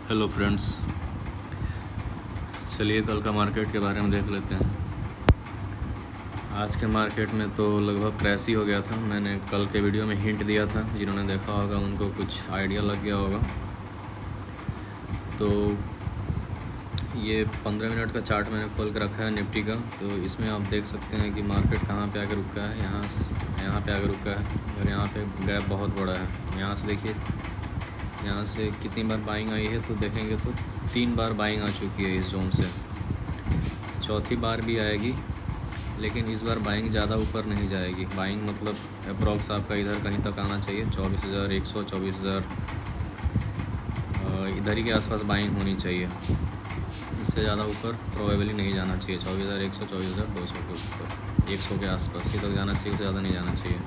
Hello friends, चलिए कल का मार्केट के बारे में देख लेते हैं। आज के मार्केट में तो लगभग क्रैश ही हो गया था। मैंने कल के वीडियो में हिंट दिया था, जिन्होंने देखा होगा उनको कुछ आइडिया लग गया होगा। तो ये 15 मिनट का चार्ट मैंने खोल कर रखा है निफ्टी का। तो इसमें आप देख सकते हैं कि मार्केट कहाँ पे आकर रुका है। यहाँ पे आकर रुका है और यहाँ पे गैप बहुत बड़ा है। यहाँ से देखिए, यहाँ से कितनी बार बाइंग आई है तो देखेंगे तो 3 बार बाइंग आ चुकी है इस जोन से। चौथी बार भी आएगी, लेकिन इस बार बाइंग ज़्यादा ऊपर नहीं जाएगी। बाइंग मतलब अप्रॉक्स आपका इधर कहीं तक आना चाहिए, 24,100 24,000 इधर ही के आसपास बाइंग होनी चाहिए। इससे ज़्यादा ऊपर प्रोबेबली नहीं जाना चाहिए। 24,100 24,200 के ऊपर 100 के आसपास ही तक जाना चाहिए, उससे ज़्यादा नहीं जाना चाहिए।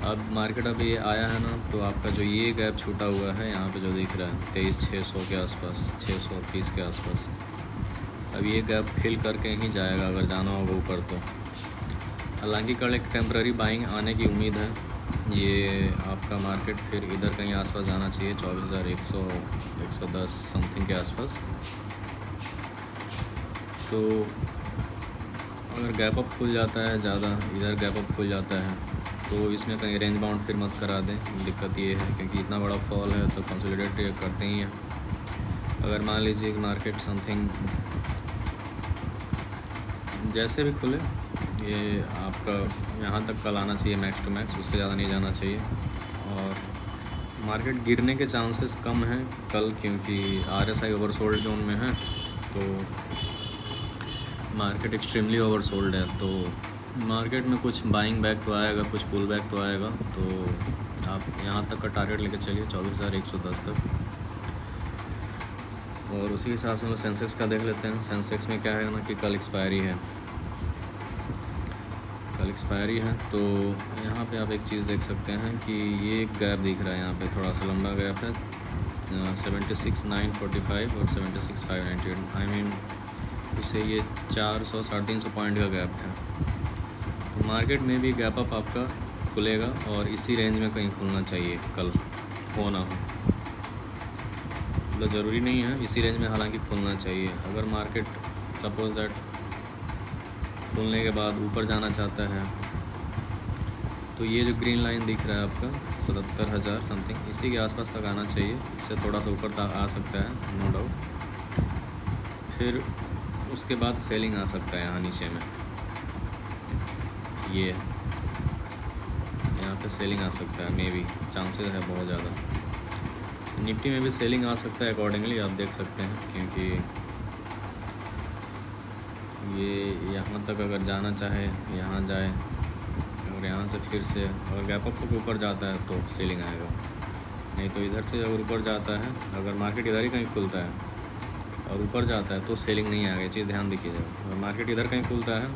अब मार्केट अभी ये आया है ना, तो आपका जो ये गैप छूटा हुआ है यहाँ पे जो दिख रहा है 23,600 के आसपास, 630 के आसपास। अब ये गैप फिल करके ही जाएगा अगर जाना होगा ऊपर तो। हालांकि कल एक टेम्प्ररी बाइंग आने की उम्मीद है। ये आपका मार्केट फिर इधर कहीं आसपास जाना चाहिए, 24,100 110 समथिंग के आसपास। तो अगर गैप अप खुल जाता है ज़्यादा, इधर गैप अप खुल जाता है तो इसमें कहीं रेंज बाउंड फिर मत करा दें। दिक्कत ये है क्योंकि इतना बड़ा फॉल है तो कंसोलिडेट करते ही हैं। अगर मान लीजिए कि मार्केट समथिंग जैसे भी खुले, ये आपका यहाँ तक कल आना चाहिए मैक्स टू मैक्स, उससे ज़्यादा नहीं जाना चाहिए। और मार्केट गिरने के चांसेस कम हैं कल, क्योंकि RSI ओवरसोल्ड जोन में है। तो मार्केट एक्सट्रीमली ओवरसोल्ड है। तो मार्केट में कुछ बाइंग बैक तो आएगा, कुछ पुल बैक तो आएगा। तो आप यहाँ तक का टारगेट लेके चलिए 24,110 तक। और उसी हिसाब से हम सेंसेक्स का देख लेते हैं। सेंसेक्स में क्या है ना कि कल एक्सपायरी है, तो यहाँ पे आप एक चीज़ देख सकते हैं कि ये एक गैप दिख रहा है। यहाँ पे थोड़ा सा लंबा गैप है, 76,945 और 76,598। आई मीन उसे ये 400 350 पॉइंट का गैप है। तो मार्केट में भी गैप अप आपका खुलेगा और इसी रेंज में कहीं खुलना चाहिए कल, हो ना हो। मतलब ज़रूरी नहीं है इसी रेंज में, हालांकि खुलना चाहिए। अगर मार्केट सपोज दैट खुलने के बाद ऊपर जाना चाहता है तो ये जो ग्रीन लाइन दिख रहा है आपका 77,000 समथिंग, इसी के आसपास तक आना चाहिए। इससे थोड़ा सा ऊपर तक आ सकता है, नो डाउट। फिर उसके बाद सेलिंग आ सकता है यहाँ नीचे में। ये यहाँ पे सेलिंग आ सकता है, मे बी चांसेस है बहुत ज़्यादा। निफ्टी में भी सेलिंग आ सकता है अकॉर्डिंगली, आप देख सकते हैं। क्योंकि ये यहाँ तक अगर जाना चाहे यहाँ जाए, और यहाँ से फिर से अगर गैप अप के ऊपर जाता है तो सेलिंग आएगा। नहीं तो इधर से अगर ऊपर जाता है, अगर मार्केट इधर ही कहीं खुलता है और ऊपर जाता है तो सेलिंग नहीं आएगा। ये चीज़ ध्यान दीजिएगा। अगर मार्केट इधर कहीं खुलता है,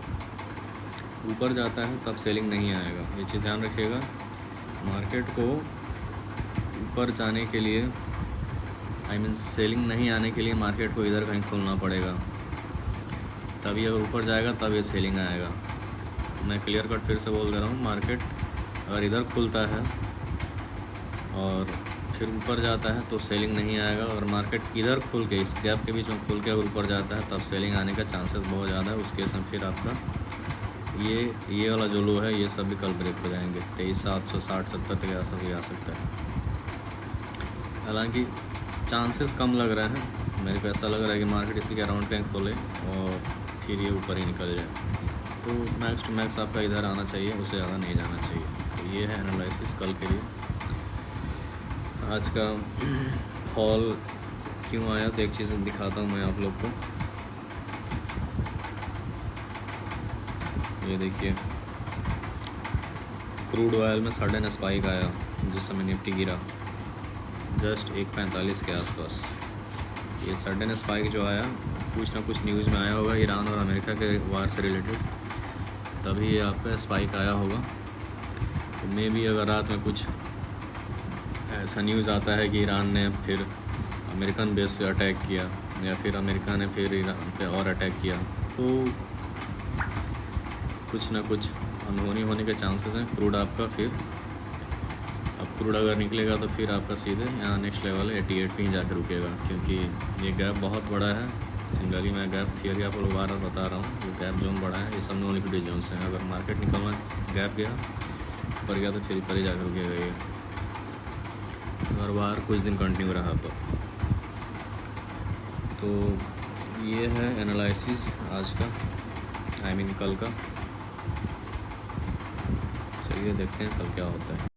ऊपर जाता है, तब सेलिंग नहीं आएगा। ये चीज़ ध्यान रखिएगा। मार्केट को ऊपर जाने के लिए, आई मीन सेलिंग नहीं आने के लिए मार्केट को इधर कहीं खोलना पड़ेगा, तभी अगर ऊपर जाएगा तब ये सेलिंग आएगा। मैं क्लियर कट फिर से बोल दे रहा हूँ, मार्केट अगर इधर खुलता है और फिर ऊपर जाता है तो सेलिंग नहीं आएगा। और मार्केट इधर खुल के, इस गैप के बीच में खुल के अगर ऊपर जाता है तब सेलिंग आने का चांसेस बहुत ज़्यादा है। उस केस में फिर आपका ये वाला जो लो है ये सब भी कल ब्रेक हो जाएंगे। 23,760 70 तक ऐसा भी आ सकता है। हालांकि चांसेस कम लग रहे हैं, मेरे को ऐसा लग रहा है कि मार्केट इसी के अराउंड कहीं खोले और फिर ये ऊपर ही निकल जाए। तो मैक्स टू मैक्स आपका इधर आना चाहिए, उससे ज़्यादा नहीं जाना चाहिए। तो ये है एनालिसिस कल के लिए। आज का फॉल क्यों आया तो एक चीज़ दिखाता हूँ मैं आप लोग को। ये देखिए, क्रूड ऑयल में सडन स्पाइक आया जिस समय निफ्टी गिरा जस्ट 1:45 के आसपास। ये सडन स्पाइक जो आया, कुछ ना कुछ न्यूज़ में आया होगा ईरान और अमेरिका के वार से रिलेटेड, तभी ये आपका स्पाइक आया होगा। तो मे भी अगर रात में कुछ ऐसा न्यूज़ आता है कि ईरान ने फिर अमेरिकन बेस पे अटैक किया या फिर अमेरिका ने फिर ईरान पे और अटैक किया, तो कुछ ना कुछ अनहोनी होने के चांसेस हैं। क्रूड आपका फिर, अब क्रूड अगर निकलेगा तो फिर आपका सीधे यहाँ नेक्स्ट लेवल 88 पे ही जाकर रुकेगा, क्योंकि ये गैप बहुत बड़ा है। सिंगली मैं गैप थियरी आपको बार बार बता रहा हूँ, ये गैप जोन बड़ा है, ये सब नो लिक्विडिटी जोन से है। अगर मार्केट निकलना गैप गया ऊपर गया तो फिर ऊपर ही जाकर रुकेगा ये, और बाहर कुछ दिन कंटिन्यू रहा तो ये है एनालिसिस आज का, आई मीन कल का। चलिए देखते हैं कल क्या होता है।